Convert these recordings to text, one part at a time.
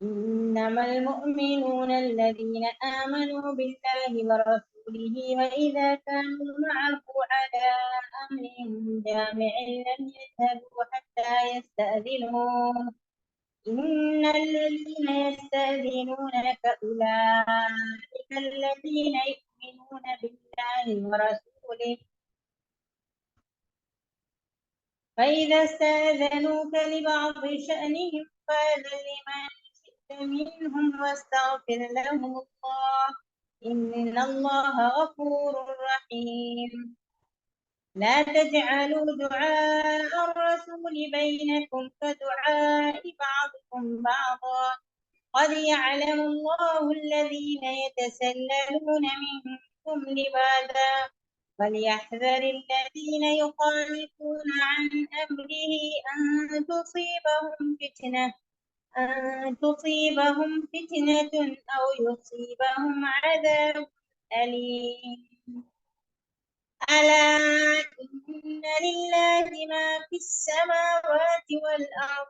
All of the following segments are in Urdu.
إنما المؤمنون الذين آمنوا بالله ورسوله وإذا كانوا معه على أمر جامع لم يذهبوا حتى يستأذنوه. إن الذين يستأذنونك أولئك الذين يؤمنون بالله ورسوله فإذا استأذنوك لبعض شأنهم فأذن لمن شئت منهم واستغفر لهم الله إن الله غفور رحيم. لا تجعلوا دعاء الرسول بينكم كدعاء بعضكم بعضا قد يعلم الله الذين يتسللون منكم لواذا فليحذر الذين يخالفون عن أمره أن تصيبهم فتنة أو يصيبهم عذاب أليم. ألا إن لله ما في السماوات والأرض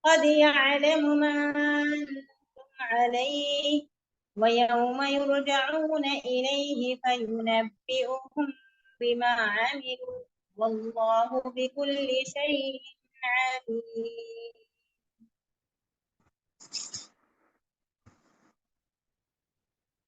قد يعلم ما أنتم عليه ويوم يرجعون إليه فينبئهم بما عملوا والله بكل شيء عليم.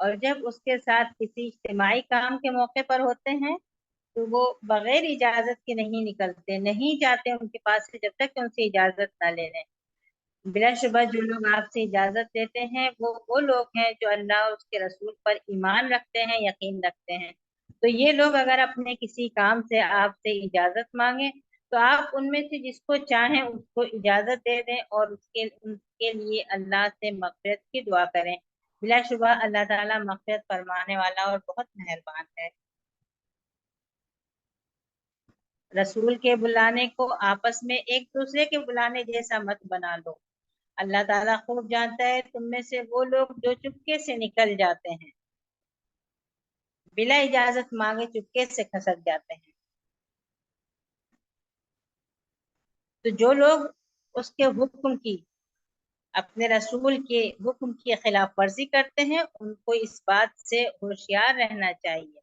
اور جب اس کے ساتھ کسی اجتماعی کام کے موقع پر ہوتے ہیں تو وہ بغیر اجازت کے نہیں نکلتے، نہیں جاتے ان کے پاس سے جب تک کہ ان سے اجازت نہ لے لیں۔ بلا شبہ جو لوگ آپ سے اجازت لیتے ہیں وہ لوگ ہیں جو اللہ اور اس کے رسول پر ایمان رکھتے ہیں، یقین رکھتے ہیں۔ تو یہ لوگ اگر اپنے کسی کام سے آپ سے اجازت مانگیں تو آپ ان میں سے جس کو چاہیں اس کو اجازت دے دیں اور ان کے لیے اللہ سے مغفرت کی دعا کریں۔ بلا شبہ اللہ تعالیٰ مغفرت فرمانے والا اور بہت مہربان ہے۔ رسول کے بلانے کو آپس میں ایک دوسرے کے بلانے جیسا مت بنا لو۔ اللہ تعالیٰ خوب جانتا ہے تم میں سے وہ لوگ جو چپکے سے نکل جاتے ہیں، بلا اجازت مانگے چپکے سے کھسک جاتے ہیں۔ تو جو لوگ اس کے حکم کی، اپنے رسول کے حکم کی خلاف ورزی کرتے ہیں، ان کو اس بات سے ہوشیار رہنا چاہیے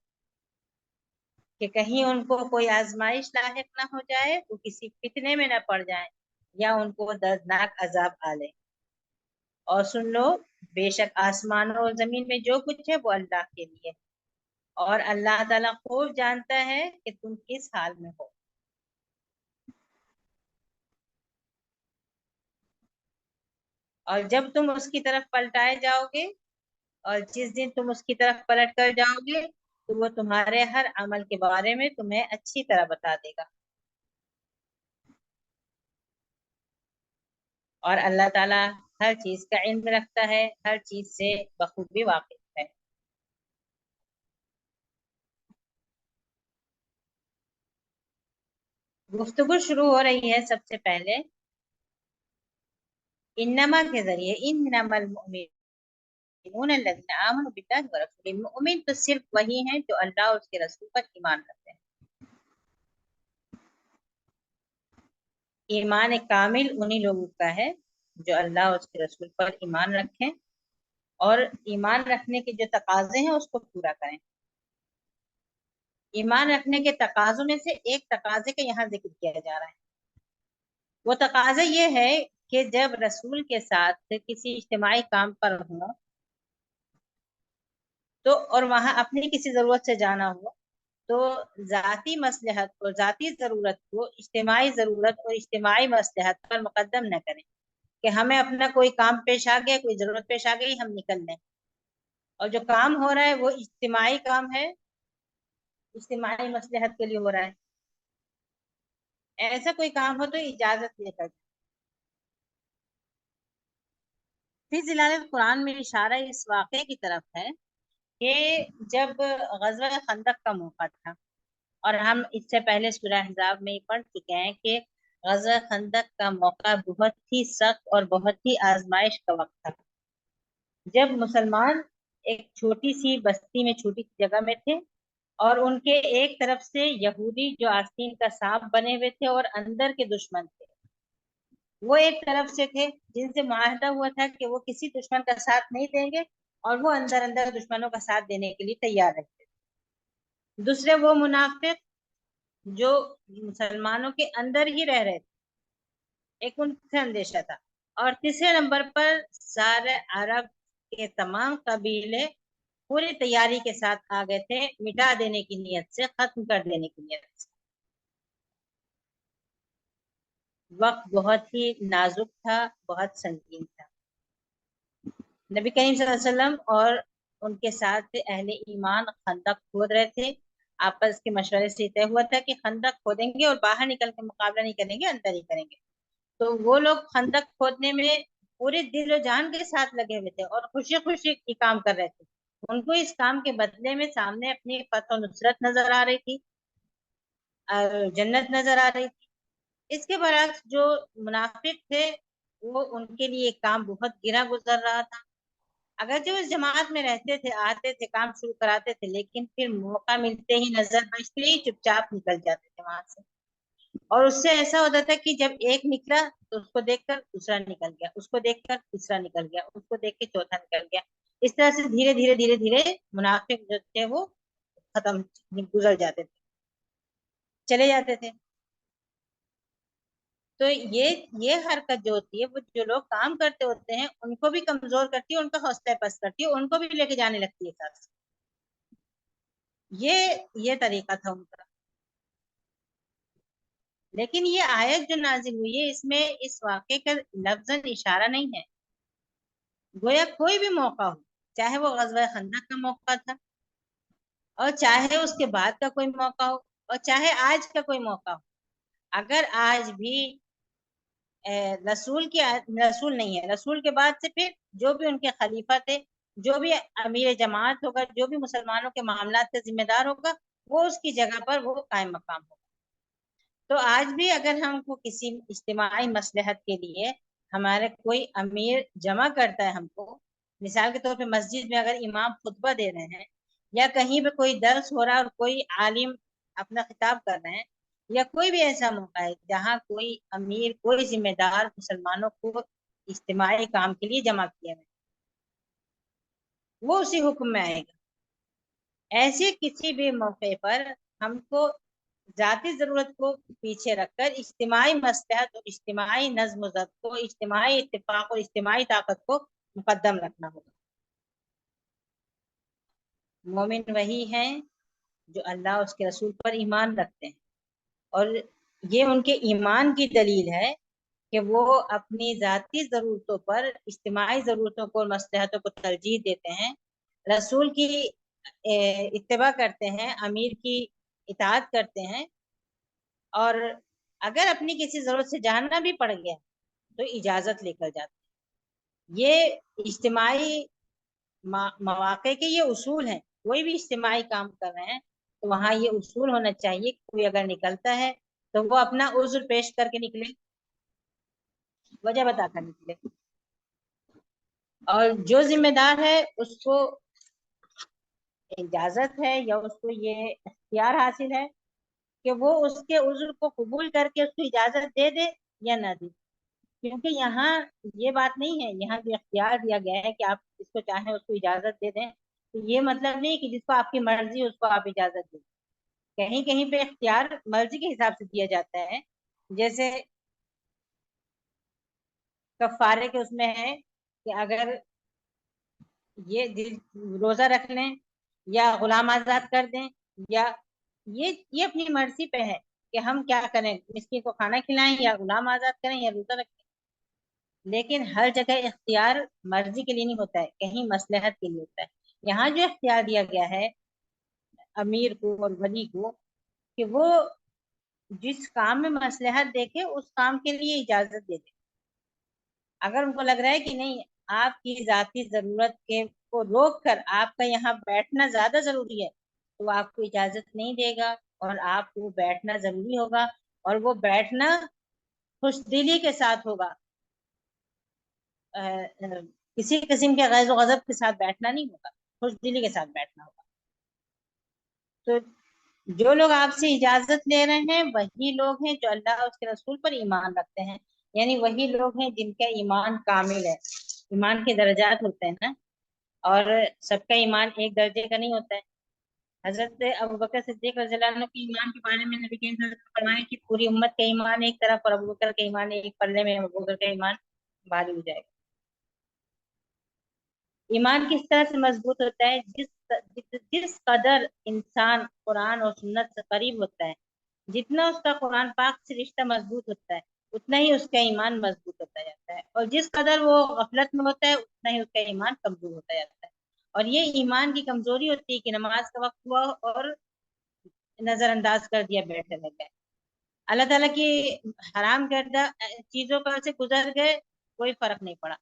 کہ کہیں ان کو کوئی آزمائش لاحق نہ ہو جائے، وہ کسی فتنے میں نہ پڑ جائیں یا ان کو دردناک عذاب آ لے۔ اور سن لو، بے شک آسمانوں اور زمین میں جو کچھ ہے وہ اللہ کے لیے، اور اللہ تعالیٰ خوب جانتا ہے کہ تم کس حال میں ہو۔ اور جب تم اس کی طرف پلٹائے جاؤ گے، اور جس دن تم اس کی طرف پلٹ کر جاؤ گے تو وہ تمہارے ہر عمل کے بارے میں تمہیں اچھی طرح بتا دے گا، اور اللہ تعالیٰ ہر چیز کا علم رکھتا ہے، ہر چیز سے بخوبی واقف ہے۔ گفتگو شروع ہو رہی ہے سب سے پہلے انما کے ذریعے، انما المؤمنون الذین آمنوا باللہ ورسولہ۔ مؤمن تو صرف وہی ہیں جو اللہ اور اس کے رسول پر ایمان رکھتے ہیں۔ ایمان کامل انہی لوگوں کا ہے جو اللہ اور اس کے رسول پر ایمان رکھیں اور ایمان رکھنے کے جو تقاضے ہیں اس کو پورا کریں۔ ایمان رکھنے کے تقاضوں میں سے ایک تقاضے کا یہاں ذکر کیا جا رہا ہے۔ وہ تقاضا یہ ہے کہ جب رسول کے ساتھ کسی اجتماعی کام پر ہوں تو اور وہاں اپنی کسی ضرورت سے جانا ہو تو ذاتی مصلحت اور ذاتی ضرورت کو اجتماعی ضرورت اور اجتماعی مصلحت پر مقدم نہ کریں کہ ہمیں اپنا کوئی کام پیش آ گیا، کوئی ضرورت پیش آ گئی، ہم نکل لیں، اور جو کام ہو رہا ہے وہ اجتماعی کام ہے، اجتماعی مصلحت کے لیے ہو رہا ہے، ایسا کوئی کام ہو تو اجازت لے کر۔ پھر ضلع قرآن میں اشارہ اس واقعے کی طرف ہے کہ جب غزوہ خندق کا موقع تھا، اور ہم اس سے پہلے سورہ احزاب میں ہی پڑھ چکے ہیں کہ غزوہ خندق کا موقع بہت ہی سخت اور بہت ہی آزمائش کا وقت تھا، جب مسلمان ایک چھوٹی سی بستی میں، چھوٹی سی جگہ میں تھے، اور ان کے ایک طرف سے یہودی جو آستین کا سانپ بنے ہوئے تھے اور اندر کے دشمن تھے، وہ ایک طرف سے تھے جن سے معاہدہ ہوا تھا کہ وہ کسی دشمن کا ساتھ نہیں دیں گے، اور وہ اندر اندر دشمنوں کا ساتھ دینے کے لیے تیار رہتے تھے۔ دوسرے وہ منافق جو مسلمانوں کے اندر ہی رہ رہے تھے، ایک ان سے اندیشہ تھا۔ اور تیسرے نمبر پر سارے عرب کے تمام قبیلے پوری تیاری کے ساتھ آ گئے تھے، مٹا دینے کی نیت سے، ختم کر دینے کی نیت سے۔ وقت بہت ہی نازک تھا، بہت سنگین تھا۔ نبی کریم صلی اللہ علیہ وسلم اور ان کے ساتھ اہل ایمان خندق کھود رہے تھے، آپس کے مشورے سے طے ہوا تھا کہ خندق کھودیں گے اور باہر نکل کے مقابلہ نہیں کریں گے، اندر ہی کریں گے۔ تو وہ لوگ خندق کھودنے میں پورے دل و جان کے ساتھ لگے ہوئے تھے اور خوشی خوشی یہ کام کر رہے تھے۔ ان کو اس کام کے بدلے میں سامنے اپنی فتح و نصرت نظر آ رہی تھی، جنت نظر آ رہی تھی۔ اس کے برعکس جو منافق تھے وہ ان کے لیے کام بہت گرا گزر رہا تھا، اگرچہ وہ اس جماعت میں رہتے تھے، آتے تھے، کام شروع کراتے تھے، لیکن پھر موقع ملتے ہی، نظر بچتے ہی چپ چاپ نکل جاتے تھے وہاں سے۔ اور اس سے ایسا ہوتا تھا کہ جب ایک نکلا تو اس کو دیکھ کر دوسرا نکل گیا، اس کو دیکھ کر تیسرا نکل گیا، اس کو دیکھ کے چوتھا نکل گیا۔ اس طرح سے دھیرے دھیرے دھیرے دھیرے منافق جو تھے وہ ختم، گزر جاتے تھے، چلے جاتے تھے۔ تو یہ حرکت جو ہوتی ہے وہ جو لوگ کام کرتے ہوتے ہیں ان کو بھی کمزور کرتی ہے، ان کا حوصلہ پست کرتی ہے، ان کو بھی لے کے جانے لگتی ہے ساتھ۔ یہ طریقہ تھا ان کا۔ لیکن یہ آیت جو نازل ہوئی ہے اس میں اس واقعے کا لفظاً اشارہ نہیں ہے، گویا کوئی بھی موقع ہو، چاہے وہ غزوہ خندق کا موقع تھا، اور چاہے اس کے بعد کا کوئی موقع ہو، اور چاہے آج کا کوئی موقع ہو، اگر آج بھی رسول نہیں ہے، رسول کے بعد سے پھر جو بھی ان کے خلیفہ تھے، جو بھی امیر جماعت ہوگا، جو بھی مسلمانوں کے معاملات کا ذمہ دار ہوگا، وہ اس کی جگہ پر وہ قائم مقام ہوگا۔ تو آج بھی اگر ہم کو کسی اجتماعی مصلحت کے لیے ہمارے کوئی امیر جمع کرتا ہے ہم کو، مثال کے طور پہ مسجد میں اگر امام خطبہ دے رہے ہیں، یا کہیں پہ کوئی درس ہو رہا ہے اور کوئی عالم اپنا خطاب کر رہے ہیں، یا کوئی بھی ایسا موقع ہے جہاں کوئی امیر، کوئی ذمہ دار مسلمانوں کو اجتماعی کام کے لیے جمع کیا ہے، وہ اسی حکم میں آئے گا۔ ایسے کسی بھی موقع پر ہم کو ذاتی ضرورت کو پیچھے رکھ کر اجتماعی مصلحت اور اجتماعی نظم و ضبط کو، اجتماعی اتفاق اور اجتماعی طاقت کو مقدم رکھنا ہوگا۔ مومن وہی ہیں جو اللہ اس کے رسول پر ایمان رکھتے ہیں، اور یہ ان کے ایمان کی دلیل ہے کہ وہ اپنی ذاتی ضرورتوں پر اجتماعی ضرورتوں کو اور مصلحتوں کو ترجیح دیتے ہیں، رسول کی اتباع کرتے ہیں، امیر کی اطاعت کرتے ہیں، اور اگر اپنی کسی ضرورت سے جاننا بھی پڑ گیا تو اجازت لے کر جاتے ہیں۔ یہ اجتماعی مواقع کے یہ اصول ہیں، کوئی بھی اجتماعی کام کر رہے ہیں تو وہاں یہ اصول ہونا چاہیے کہ کوئی اگر نکلتا ہے تو وہ اپنا عذر پیش کر کے نکلے، وجہ بتا کر نکلے، اور جو ذمہ دار ہے اس کو اجازت ہے یا اس کو یہ اختیار حاصل ہے کہ وہ اس کے عذر کو قبول کر کے اس کو اجازت دے دے یا نہ دے، کیونکہ یہاں یہ بات نہیں ہے، یہاں جو اختیار دیا گیا ہے کہ آپ جس کو چاہیں اس کو اجازت دے دیں، تو یہ مطلب نہیں کہ جس کو آپ کی مرضی اس کو آپ اجازت دیں، کہیں کہیں پہ اختیار مرضی کے حساب سے دیا جاتا ہے، جیسے کفارے کے اس میں ہے کہ اگر یہ روزہ رکھ لیں یا غلام آزاد کر دیں، یا یہ اپنی مرضی پہ ہے کہ ہم کیا کریں، مسکین کو کھانا کھلائیں یا غلام آزاد کریں یا روزہ رکھیں، لیکن ہر جگہ اختیار مرضی کے لیے نہیں ہوتا ہے، کہیں مصلحت کے لیے ہوتا ہے۔ یہاں جو اختیار دیا گیا ہے امیر کو اور ولی کو کہ وہ جس کام میں مصلحت دیکھے اس کام کے لیے اجازت دے دے، اگر ان کو لگ رہا ہے کہ نہیں آپ کی ذاتی ضرورت کے کو روک کر آپ کا یہاں بیٹھنا زیادہ ضروری ہے تو وہ آپ کو اجازت نہیں دے گا، اور آپ کو بیٹھنا ضروری ہوگا، اور وہ بیٹھنا خوش دلی کے ساتھ ہوگا، کسی قسم کے غیظ و غضب کے ساتھ بیٹھنا نہیں ہوگا، خوش دلی کے ساتھ بیٹھنا ہوگا۔ تو جو لوگ آپ سے اجازت لے رہے ہیں وہی لوگ ہیں جو اللہ اور اس کے رسول پر ایمان رکھتے ہیں، یعنی وہی لوگ ہیں جن کا ایمان کامل ہے۔ ایمان کے درجات ہوتے ہیں نا، اور سب کا ایمان ایک درجے کا نہیں ہوتا ہے۔ حضرت ابوبکر صدیق رضی اللہ عنہ کے ایمان کے بارے میں نبی کریم صلی اللہ علیہ وسلم نے فرمایا کہ پوری امت کا ایمان ایک طرف اور ابوبکر کا ایمان ایک پلے میں، ابوبکر کا ایمان بھاری ہو جائے گا۔ ایمان کس طرح سے مضبوط ہوتا ہے؟ جس قدر انسان قرآن اور سنت سے قریب ہوتا ہے، جتنا اس کا قرآن پاک سے رشتہ مضبوط ہوتا ہے اتنا ہی اس کا ایمان مضبوط ہوتا جاتا ہے، اور جس قدر وہ غفلت میں ہوتا ہے اتنا ہی اس کا ایمان کمزور ہوتا جاتا ہے۔ اور یہ ایمان کی کمزوری ہوتی ہے کہ نماز کا وقت ہوا اور نظر انداز کر دیا، بیٹھے رہ گئے، اللہ تعالیٰ کی حرام کردہ چیزوں پر سے گزر گئے، کوئی فرق نہیں پڑا،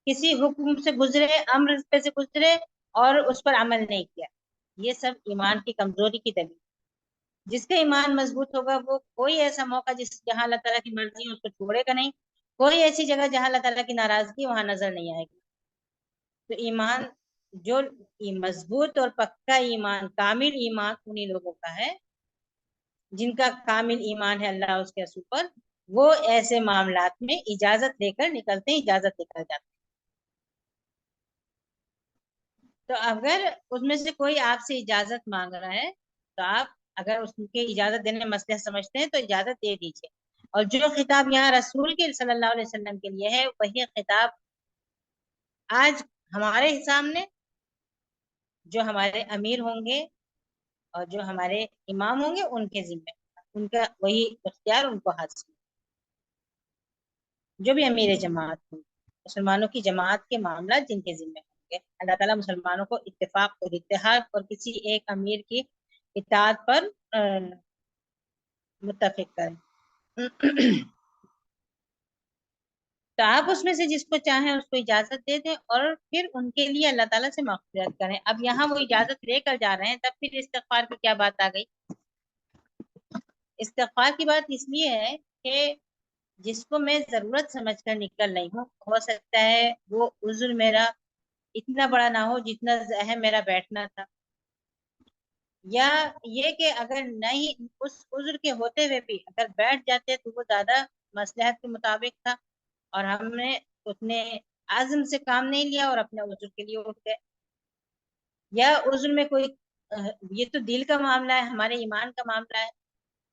کسی حکم سے گزرے، امر پہ سے گزرے اور اس پر عمل نہیں کیا، یہ سب ایمان کی کمزوری کی دلیل۔ جس کا ایمان مضبوط ہوگا وہ کوئی ایسا موقع جہاں اللہ تعالیٰ کی مرضی ہے اس کو چھوڑے گا نہیں، کوئی ایسی جگہ جہاں اللہ تعالیٰ کی ناراضگی وہاں نظر نہیں آئے گی۔ تو ایمان جو مضبوط اور پکا ایمان، کامل ایمان انہی لوگوں کا ہے جن کا کامل ایمان ہے اللہ اس کے رسول پر، وہ ایسے معاملات میں اجازت لے کر نکلتے ہیں، اجازت لے کر جاتے ہیں۔ تو اگر اس میں سے کوئی آپ سے اجازت مانگ رہا ہے تو آپ اگر اس کی اجازت دینے میں مصلحت سمجھتے ہیں تو اجازت دے دیجیے، اور جو خطاب یہاں رسول کے صلی اللہ علیہ وسلم کے لیے ہے وہی خطاب آج ہمارے سامنے جو ہمارے امیر ہوں گے اور جو ہمارے امام ہوں گے ان کے ذمہ ان کا وہی اختیار ان کو حاصل، جو بھی امیر جماعت ہوں مسلمانوں کی جماعت کے معاملات جن کے ذمہ ہوں گے، اللہ تعالیٰ مسلمانوں کو اتفاق اور اتحاد اور کسی ایک امیر کی اطاعت پر متفق کریں۔ تو آپ اس میں سے جس کو چاہیں اس کو اجازت دے دیں اور پھر ان کے لیے اللہ تعالیٰ سے مغفرت کریں۔ اب یہاں وہ اجازت لے کر جا رہے ہیں، تب پھر استغفار کی کیا بات آ گئی؟ استغفار کی بات اس لیے ہے کہ جس کو میں ضرورت سمجھ کر نکل رہی ہوں، ہو سکتا ہے وہ عذر میرا اتنا بڑا نہ ہو جتنا اہم میرا بیٹھنا تھا، یا یہ کہ اگر نہیں اس عذر کے ہوتے ہوئے بھی اگر بیٹھ جاتے تو وہ زیادہ مصلحت کے مطابق تھا، اور ہم نے اتنے عزم سے کام نہیں لیا اور اپنے عذر کے لیے اٹھ گئے، یا عذر میں کوئی یہ تو دل کا معاملہ ہے، ہمارے ایمان کا معاملہ ہے،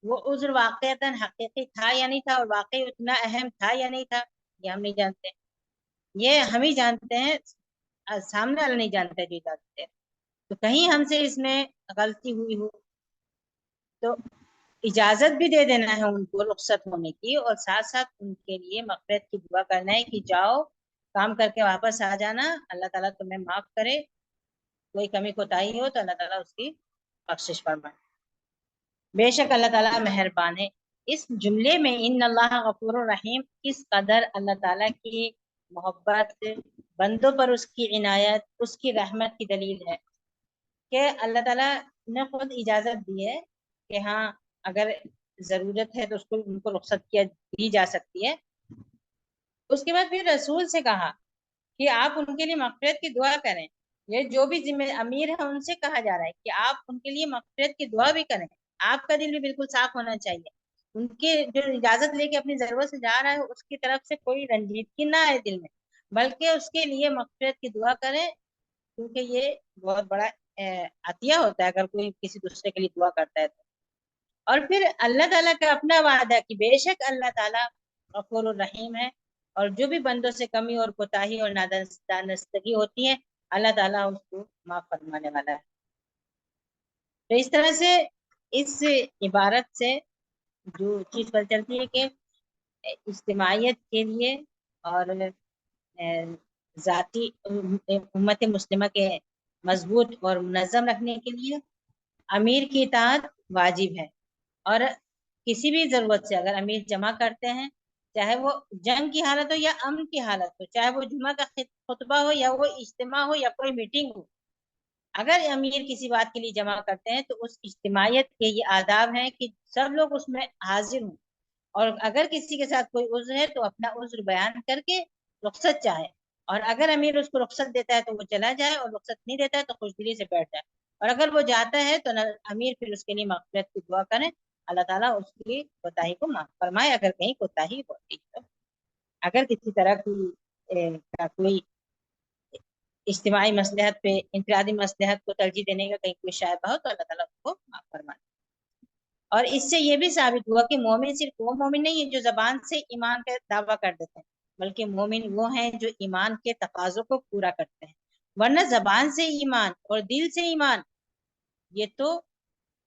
وہ عذر واقعتاً حقیقی تھا یا نہیں تھا اور واقعی اتنا اہم تھا یا نہیں تھا، یہ ہم نہیں جانتے، یہ ہم ہی جانتے ہیں، سامنے والا نہیں جانتے جو جانتے۔ تو کہیں ہم سے اس میں غلطی ہوئی ہو تو اجازت بھی دے دینا ہے ان کو رخصت ہونے کی، اور ساتھ ساتھ ان کے لیے مغفرت کی دعا کرنا ہے کہ جاؤ کام کر کے واپس آ جانا، اللہ تعالیٰ تمہیں معاف کرے، کوئی کمی کوتاہی ہو تو اللہ تعالیٰ اس کی بخشش فرمائے، بے شک اللہ تعالیٰ مہربان ہے۔ اس جملے میں ان اللہ غفور الرحیم کس قدر اللہ تعالیٰ کی محبت، بندوں پر اس کی عنایت، اس کی رحمت کی دلیل ہے کہ اللہ تعالیٰ نے خود اجازت دی ہے کہ ہاں اگر ضرورت ہے تو اس کو ان کو رخصت کیا دی جا سکتی ہے۔ اس کے بعد پھر رسول سے کہا کہ آپ ان کے لیے مغفرت کی دعا کریں، یہ جو بھی ذمہ امیر ہے ان سے کہا جا رہا ہے کہ آپ ان کے لیے مغفرت کی دعا بھی کریں، آپ کا دل بھی بالکل صاف ہونا چاہیے، ان کے جو اجازت لے کے اپنی ضرورت سے جا رہا ہے اس کی طرف سے کوئی رنجیدگی نہ آئے دل میں، بلکہ اس کے لیے مغفرت کی دعا کریں، کیونکہ یہ بہت بڑا عطیہ ہوتا ہے اگر کوئی کسی دوسرے کے لیے دعا کرتا ہے تو۔ اور پھر اللہ تعالیٰ کا اپنا وعدہ کہ بے شک اللہ تعالیٰ غفور الرحیم ہے، اور جو بھی بندوں سے کمی اور کوتاہی اور نادانستگی ہوتی ہے اللہ تعالیٰ اس کو معاف فرمانے والا ہے۔ تو اس طرح سے اس عبارت سے جو چیز پتہ چلتی ہے کہ اجتماعیت کے لیے اور ذاتی امت مسلمہ کے مضبوط اور منظم رکھنے کے لیے امیر کی اطاعت واجب ہے، اور کسی بھی ضرورت سے اگر امیر جمع کرتے ہیں، چاہے وہ جنگ کی حالت ہو یا امن کی حالت ہو، چاہے وہ جمعہ کا خطبہ ہو یا وہ اجتماع ہو یا کوئی میٹنگ ہو، اگر امیر کسی بات کے لیے جمع کرتے ہیں تو اس اجتماعیت کے یہ آداب ہیں کہ سب لوگ اس میں حاضر ہوں، اور اگر کسی کے ساتھ کوئی عذر ہے تو اپنا عذر بیان کر کے رخصت چاہے، اور اگر امیر اس کو رخصت دیتا ہے تو وہ چلا جائے، اور رخصت نہیں دیتا ہے تو خوش دلی سے بیٹھ جائے، اور اگر وہ جاتا ہے تو امیر پھر اس کے لیے مغفرت کی دعا کریں، اللہ تعالیٰ اس کی کوتاہی کو معاف فرمائے اگر کہیں کوتاہی ہوتی ہے۔ اگر کسی طرح کی کوئی اجتماعی مصلحت پہ انفرادی مصلحت کو ترجیح دینے کا کہیں کوئی شائبہ ہو تو اللہ تعالیٰ اس کو معاف فرمائے۔ اور اس سے یہ بھی ثابت ہوا کہ مومن صرف وہ مومن نہیں ہے جو زبان سے ایمان کا دعویٰ کر دیتے ہیں، بلکہ مومن وہ ہیں جو ایمان کے تقاضوں کو پورا کرتے ہیں، ورنہ زبان سے ایمان اور دل سے ایمان، یہ تو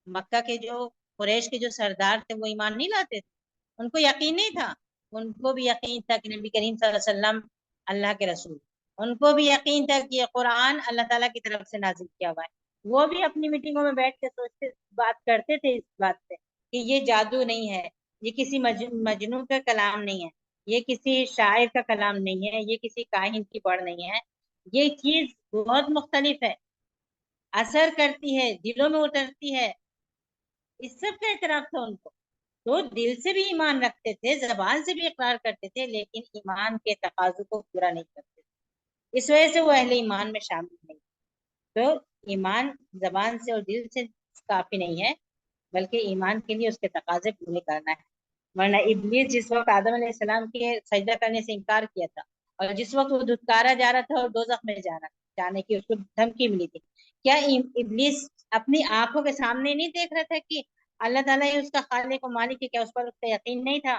مکہ کے جو قریش کے جو سردار تھے وہ ایمان نہیں لاتے تھے، ان کو یقین نہیں تھا، ان کو بھی یقین تھا کہ نبی کریم صلی اللہ علیہ وسلم اللہ کے رسول، ان کو بھی یقین تھا کہ یہ قرآن اللہ تعالیٰ کی طرف سے نازل کیا ہوا ہے، وہ بھی اپنی میٹنگوں میں بیٹھ کے سوچتے بات کرتے تھے اس بات پہ کہ یہ جادو نہیں ہے، یہ کسی مجنون کا کلام نہیں ہے، یہ کسی شاعر کا کلام نہیں ہے، یہ کسی کاہن کی پڑھ نہیں ہے، یہ چیز بہت مختلف ہے، اثر کرتی ہے، دلوں میں اترتی ہے، اس سب کا اعتراف تھا ان کو، تو دل سے بھی ایمان رکھتے تھے، زبان سے بھی اقرار کرتے تھے، لیکن ایمان کے تقاضوں کو پورا نہیں کرتے تھے، اس وجہ سے وہ اہل ایمان میں شامل نہیں۔ تو ایمان زبان سے اور دل سے کافی نہیں ہے، بلکہ ایمان کے لیے اس کے تقاضے پورے کرنا ہے، ورنہ ابلیس جس وقت آدم علیہ السلام کے سجدہ کرنے سے انکار کیا تھا، اور جس وقت وہ دھتکارا جا رہا تھا اور دوزخ میں جانے کی اس کو دھمکی ملی تھی، کیا ابلیس اپنی آنکھوں کے سامنے نہیں دیکھ رہا تھا کہ اللہ تعالیٰ ہی اس کا خالق و مالک ہے؟ کیا اس پر اس کا یقین نہیں تھا؟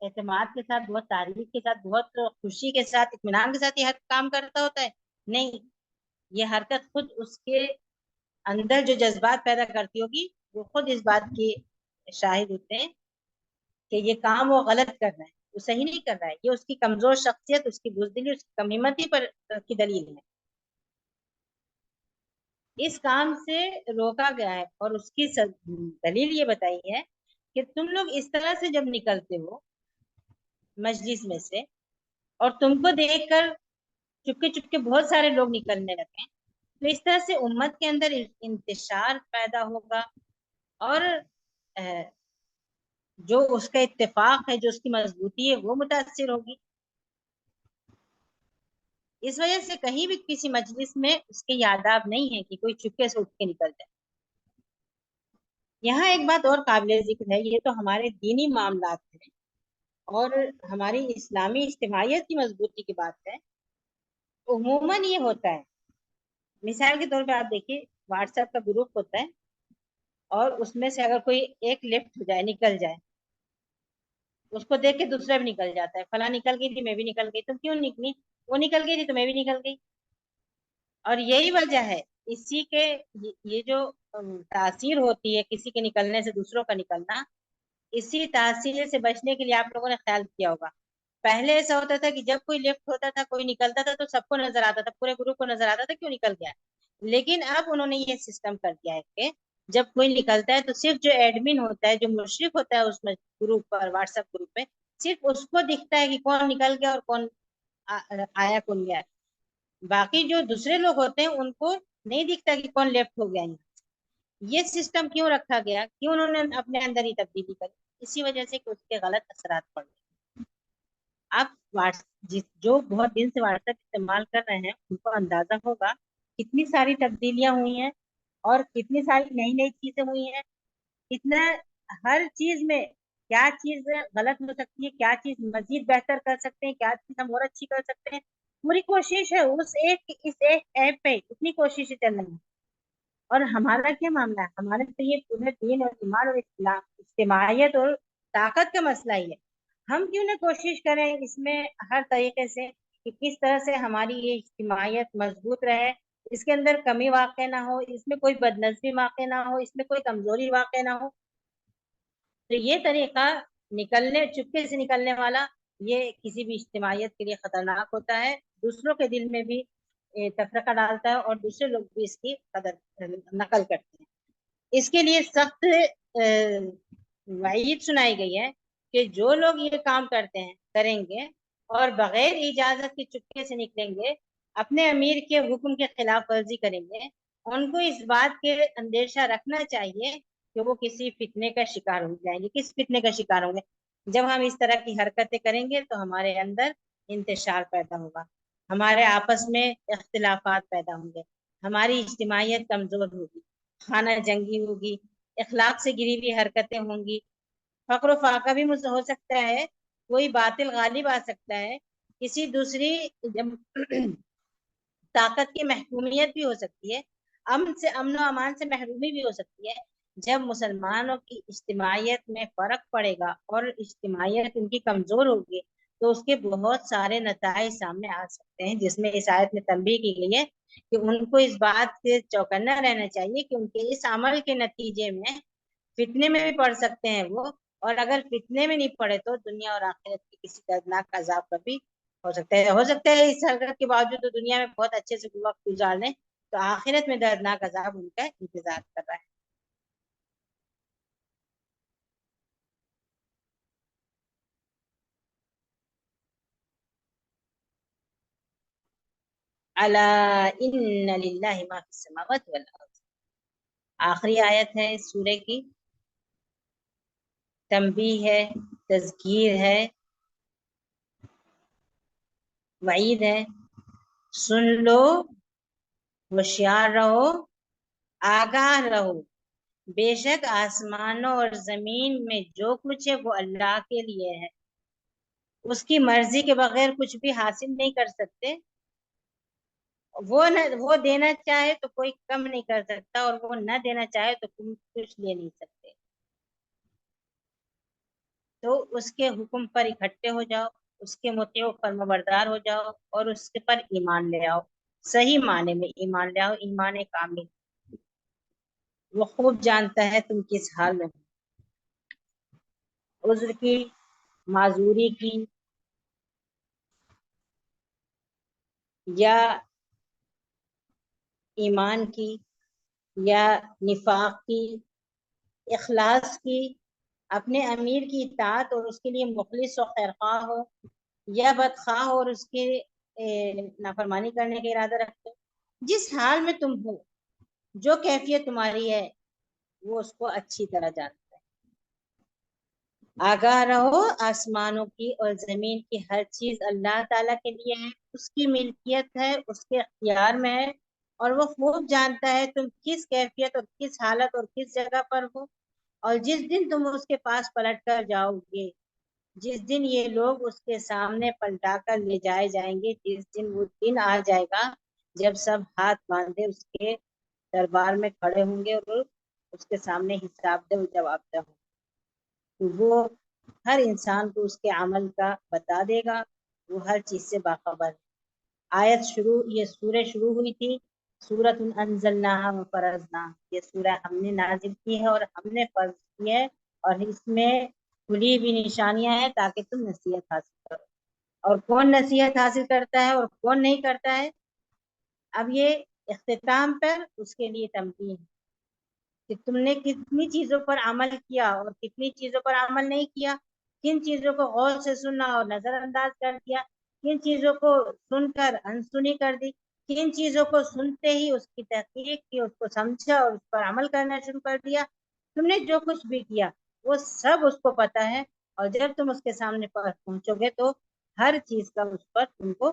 اعتماد کے ساتھ، بہت تعریف کے ساتھ، بہت خوشی کے ساتھ، اطمینان کے ساتھ یہ ہر کام کرتا ہوتا ہے؟ نہیں، یہ حرکت خود اس کے اندر جو جذبات پیدا کرتی ہوگی وہ خود اس بات کی شاہد ہوتے ہیں کہ یہ کام وہ غلط کر رہا ہے، وہ صحیح نہیں کر رہا ہے، یہ اس کی کمزور شخصیت، اس کی بزدلی، اس کی کم ہمتی پر کی دلیل ہے۔ اس کام سے روکا گیا ہے اور اس کی دلیل یہ بتائی ہے کہ تم لوگ اس طرح سے جب نکلتے ہو مجلس میں سے، اور تم کو دیکھ کر چپکے چپکے بہت سارے لوگ نکلنے لگے، تو اس طرح سے امت کے اندر انتشار پیدا ہوگا، اور جو اس کا اتفاق ہے، جو اس کی مضبوطی ہے، وہ متاثر ہوگی۔ اس وجہ سے کہیں بھی کسی مجلس میں اس کے آداب نہیں ہے کہ کوئی چپکے سے اٹھ کے نکل جائے۔ یہاں ایک بات اور قابل ذکر ہے، یہ تو ہمارے دینی معاملات ہیں اور ہماری اسلامی اجتماعیت کی مضبوطی کی بات ہے۔ عموماً یہ ہوتا ہے، مثال کے طور پہ آپ دیکھیے، واٹس ایپ کا گروپ ہوتا ہے اور اس میں سے اگر کوئی ایک لیفٹ ہو جائے، نکل جائے، اس کو دیکھ کے دوسرا بھی نکل جاتا ہے، فلاں نکل گئی تھی میں بھی نکل گئی، تم کیوں نکلی؟ وہ نکل گئی تھی تو میں بھی نکل گئی۔ اور یہی وجہ ہے اسی کے، یہ جو تاثیر ہوتی ہے کسی کے نکلنے سے دوسروں کا نکلنا، اسی تاثیر سے بچنے کے لیے آپ لوگوں نے خیال کیا ہوگا، پہلے ایسا ہوتا تھا کہ جب کوئی لیفٹ ہوتا تھا، کوئی نکلتا تھا، تو سب کو نظر آتا تھا، پورے گروپ کو نظر آتا تھا کیوں نکل گیا۔ لیکن اب انہوں نے یہ سسٹم کر دیا ہے کہ جب کوئی نکلتا ہے تو صرف جو ایڈمن ہوتا ہے، جو مشرف ہوتا ہے اس میں گروپ پر، واٹس ایپ گروپ پہ، صرف اس کو دکھتا ہے کہ کون نکل گیا اور کون آیا، کون گیا۔ باقی جو دوسرے لوگ ہوتے ہیں ان کو نہیں دکھتا کہ کون لیفٹ ہو گیا۔ یہ سسٹم کیوں رکھا گیا؟ کیوں انہوں نے اپنے اندر ہی تبدیلی کری؟ اسی وجہ سے کہ اس کے غلط اثرات پڑ گئے۔ آپ جو بہت دن سے واٹس ایپ استعمال کر رہے ہیں ان کو اندازہ ہوگا کتنی ساری تبدیلیاں ہوئی ہیں اور کتنی ساری نئی نئی چیزیں ہوئی ہیں، اتنا ہر چیز میں کیا چیز غلط ہو سکتی ہے، کیا چیز مزید بہتر کر سکتے ہیں، کیا چیز ہم اور اچھی کر سکتے ہیں، پوری کوشش ہے اس ایک ایپ پہ، اتنی کوششیں چل رہی ہیں۔ اور ہمارا کیا معاملہ ہے؟ ہمارے تو یہ پورے دین اور ایمان اور اجتماعیت اور طاقت کا مسئلہ ہی ہے۔ ہم کیوں نہ کوشش کریں اس میں ہر طریقے سے کہ کس طرح سے ہماری یہ اجتماعیت مضبوط رہے، اس کے اندر کمی واقع نہ ہو، اس میں کوئی بدنظمی واقع نہ ہو، اس میں کوئی کمزوری واقع نہ ہو۔ تو یہ طریقہ چپکے سے نکلنے والا، یہ کسی بھی اجتماعیت کے لیے خطرناک ہوتا ہے، دوسروں کے دل میں بھی تفرقہ ڈالتا ہے اور دوسرے لوگ بھی اس کی نقل کرتے ہیں۔ اس کے لیے سخت وعید سنائی گئی ہے کہ جو لوگ یہ کام کریں گے اور بغیر اجازت کے چپکے سے نکلیں گے، اپنے امیر کے حکم کے خلاف ورزی کریں گے، ان کو اس بات کے اندیشہ رکھنا چاہیے کہ وہ کسی فتنے کا شکار ہو جائیں گے۔ کس فتنے کا شکار ہوں گے؟ جب ہم اس طرح کی حرکتیں کریں گے تو ہمارے اندر انتشار پیدا ہوگا، ہمارے آپس میں اختلافات پیدا ہوں گے، ہماری اجتماعیت کمزور ہوگی، خانہ جنگی ہوگی، اخلاق سے گری ہوئی حرکتیں ہوں گی، فقر و فاقہ بھی ہو سکتا ہے، کوئی باطل غالب آ سکتا ہے، کسی دوسری طاقت کی محکومیت بھی ہو سکتی ہے، امن و امان سے محرومی بھی ہو سکتی ہے۔ جب مسلمانوں کی اجتماعیت میں فرق پڑے گا اور اجتماعیت ان کی کمزور ہوگی تو اس کے بہت سارے نتائج سامنے آ سکتے ہیں، جس میں اس آیت میں تنبیہ کی گئی ہے کہ ان کو اس بات سے چوکنا رہنا چاہیے کہ ان کے اس عمل کے نتیجے میں فتنے میں بھی پڑ سکتے ہیں وہ، اور اگر فتنے میں نہیں پڑے تو دنیا اور آخرت کی کسی دردناک عذاب پر بھی ہو سکتا ہے اس حرکت کے باوجود تو دنیا میں بہت اچھے سے وقت گزار لیں تو آخرت میں دردناک عذاب ان کا انتظار کر رہا ہے۔ الا ان للہ ما فی السماوات والارض، آخری آیت ہے اس سورے کی، تنبیہ ہے، تذکیر ہے، وعید ہے، سن لو، ہوشیار رہو، آگاہ رہو، بے شک آسمانوں اور زمین میں جو کچھ ہے وہ اللہ کے لیے ہے، اس کی مرضی کے بغیر کچھ بھی حاصل نہیں کر سکتے، وہ دینا چاہے تو کوئی کم نہیں کر سکتا اور وہ نہ دینا چاہے تو کچھ لے نہیں سکتے۔ تو اس کے حکم پر اکٹھے ہو جاؤ، اس کے مطیع و فرمانبردار ہو جاؤ اور اس پر ایمان لے آؤ، صحیح معنی میں ایمان لے آؤ، ایمان کامل۔ وہ خوب جانتا ہے تم کس حال میں ہو، عذر کی، معذوری کی، یا ایمان کی، یا نفاق کی، اخلاص کی، اپنے امیر کی اطاعت اور اس کے لیے مخلص و خیرخواہ ہو، یا بدخواہ اور اس کے نافرمانی کرنے کا ارادہ رکھتے ہو، جس حال میں تم ہو، جو کیفیت تمہاری ہے وہ اس کو اچھی طرح جانتا ہے۔ آگاہ رہو آسمانوں کی اور زمین کی ہر چیز اللہ تعالیٰ کے لیے ہے، اس کی ملکیت ہے، اس کے اختیار میں ہے، اور وہ خوب جانتا ہے تم کس کیفیت اور کس حالت اور کس جگہ پر ہو۔ اور جس دن تم اس کے پاس پلٹ کر جاؤ گے، جس دن یہ لوگ اس کے سامنے پلٹا کر لے جائے جائیں گے، جس دن وہ دن آ جائے گا جب سب ہاتھ باندھے اس کے دربار میں کھڑے ہوں گے اور اس کے سامنے حساب دہ و جواب دہ ہوں، وہ ہر انسان کو اس کے عمل کا بتا دے گا، وہ ہر چیز سے باخبر ہے۔ یہ سورہ شروع ہوئی تھی سورۃ انزلناها وفرضناها، یہ سورہ ہم نے نازل کی ہے اور ہم نے فرض کی ہے، اور اس میں کھلی بھی نشانیاں ہیں تاکہ تم نصیحت حاصل کرو۔ اور کون نصیحت حاصل کرتا ہے اور کون نہیں کرتا ہے، اب یہ اختتام پر اس کے لیے تنبیہ ہے کہ تم نے کتنی چیزوں پر عمل کیا اور کتنی چیزوں پر عمل نہیں کیا، کن چیزوں کو غور سے سننا اور نظر انداز کر دیا، کن چیزوں کو سن کر انسنی کر دی، کن چیزوں کو سنتے ہی اس کی تحقیق کی، اس کو سمجھا اور اس پر عمل کرنا شروع کر دیا۔ تم نے جو کچھ بھی کیا وہ سب اس کو پتا ہے، اور جب تم اس کے سامنے پہنچو گے تو ہر چیز کا اس پر تم کو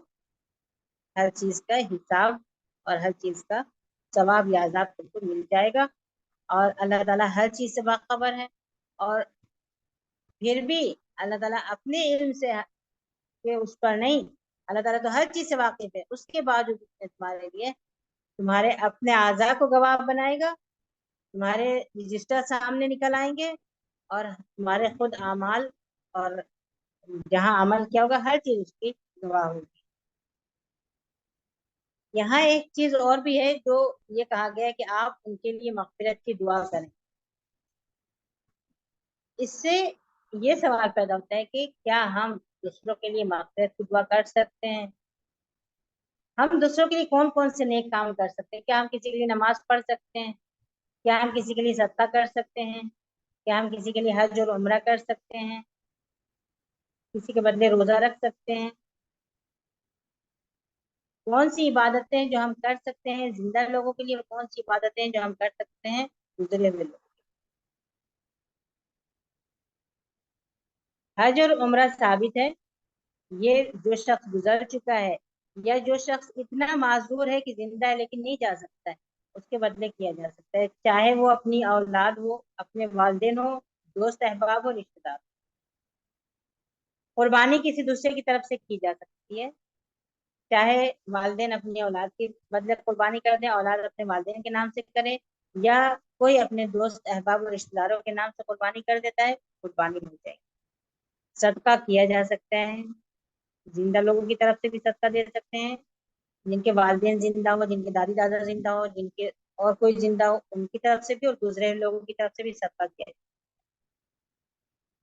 ہر چیز کا حساب اور ہر چیز کا ثواب یا عذاب تم کو مل جائے گا، اور اللہ تعالیٰ ہر چیز سے باخبر ہے۔ اور پھر بھی اللہ تعالیٰ اپنے علم سے کہ اس پر نہیں، اللہ تعالیٰ تو ہر چیز سے واقف ہے، اس کے باوجود تمہارے لیے تمہارے اپنے اعضاء کو گواہ بنائے گا، تمہارے رجسٹر سامنے نکل آئیں گے، اور تمہارے خود اعمال اور جہاں عمل کیا ہوگا ہر چیز اس کی گواہ ہوگی۔ یہاں ایک چیز اور بھی ہے جو یہ کہا گیا ہے کہ آپ ان کے لیے مغفرت کی دعا کریں۔ اس سے یہ سوال پیدا ہوتا ہے کہ کیا ہم دوسروں کے لیے مغفرت کی دعا کر سکتے ہیں؟ ہم دوسروں کے لیے کون کون سے نیک کام کر سکتے ہیں؟ کیا ہم کسی کے لیے نماز پڑھ سکتے ہیں؟ کیا ہم کسی کے لیے صدقہ کر سکتے ہیں؟ کیا ہم کسی کے لیے حج اور عمرہ کر سکتے ہیں؟ کسی کے بدلے روزہ رکھ سکتے ہیں؟ کون سی عبادتیں جو ہم کر سکتے ہیں زندہ لوگوں کے لیے، اور کون سی عبادتیں جو ہم کر سکتے ہیں گزرے ہوئے لوگ؟ حج اور عمرہ ثابت ہے، یہ جو شخص گزر چکا ہے یا جو شخص اتنا معذور ہے کہ زندہ ہے لیکن نہیں جا سکتا ہے، اس کے بدلے کیا جا سکتا ہے، چاہے وہ اپنی اولاد ہو، اپنے والدین ہو، دوست احباب ہو، رشتے دار۔ قربانی کسی دوسرے کی طرف سے کی جا سکتی ہے، چاہے والدین اپنی اولاد کے بدلے قربانی کر دیں، اولاد اپنے والدین کے نام سے کرے، یا کوئی اپنے دوست احباب اور رشتے داروں کے نام سے قربانی کر دیتا ہے، قربانی ہو جائے گی۔ صدقہ کیا جا سکتا ہے، زندہ لوگوں کی طرف سے بھی صدقہ دے سکتے ہیں، جن کے والدین زندہ ہو، جن کے دادی دادا زندہ ہو، جن کے اور کوئی زندہ ہو ان کی طرف سے بھی، اور دوسرے لوگوں کی طرف سے بھی صدقہ کیا جائے،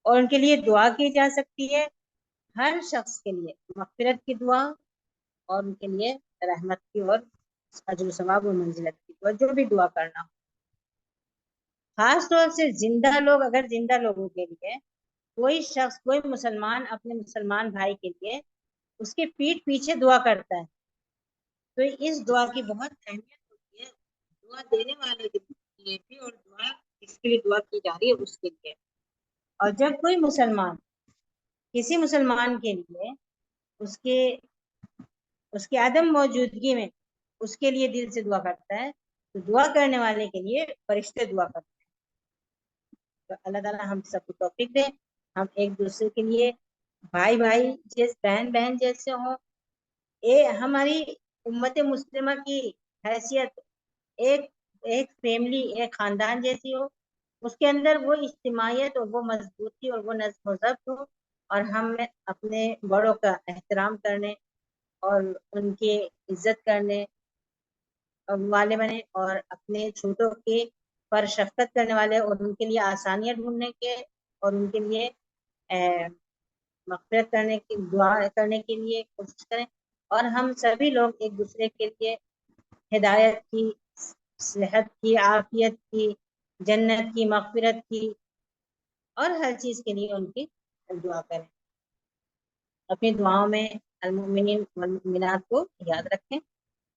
اور ان کے لیے دعا کی جا سکتی ہے، ہر شخص کے لیے مغفرت کی دعا، اور ان کے لیے رحمت کی اور اجر و ثواب و منزلت کی دعا، جو بھی دعا کرنا ہو۔ خاص طور سے زندہ لوگ، اگر زندہ لوگوں کے لیے کوئی شخص، کوئی مسلمان اپنے مسلمان بھائی کے لیے اس کے پیٹھ پیچھے دعا کرتا ہے تو اس دعا کی بہت اہمیت ہوتی ہے، دعا دینے والے کے لیے بھی اور دعا اس کے لیے دعا کی جا رہی ہے اس کے لیے۔ اور جب کوئی مسلمان کسی مسلمان کے لیے اس کے عدم موجودگی میں اس کے لیے دل سے دعا کرتا ہے تو دعا کرنے والے کے لیے فرشتے دعا کرتے ہیں۔ تو اللہ تعالیٰ ہم سب کو توفیق دے، ہم ایک دوسرے کے لیے بھائی بھائی جیسے، بہن بہن جیسے ہوں، ہماری امت مسلمہ کی حیثیت ایک ایک فیملی، ایک خاندان جیسی ہو، اس کے اندر وہ اجتماعیت اور وہ مضبوطی اور وہ نظم و ضبط ہو، اور ہم اپنے بڑوں کا احترام کرنے اور ان کی عزت کرنے والے بنے، اور اپنے چھوٹوں کے پر شفقت کرنے والے، اور ان کے لیے آسانیاں ڈھونڈنے کے، اور ان کے لیے مغفرت کرنے کی دعا کرنے کے لیے کوشش کریں، اور ہم سبھی لوگ ایک دوسرے کے لیے ہدایت کی، صحت کی، عافیت کی، جنت کی، مغفرت کی، اور ہر چیز کے لیے ان کی دعا کریں۔ اپنی دعاؤں میں المؤمنین والمؤمنات کو یاد رکھیں۔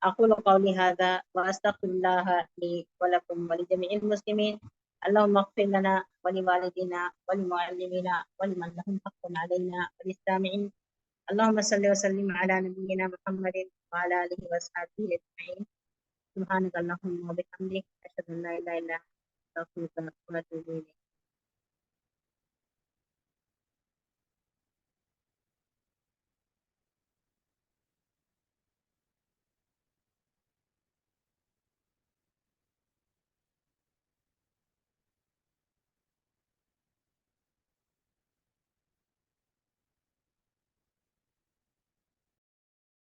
اقول قولی هذا واستغفر الله لي ولكم ولجميع المسلمين، اللهم اغفر لنا ولوالدينا ولمعلمينا ولمن لهم حق علينا وللسامعين، اللهم صل وسلم على نبينا محمد وعلى اله واصحابه اجمعين، سبحانك اللهم وبحمدك اشهد ان لا اله الا انت استغفرك واتوب اليك۔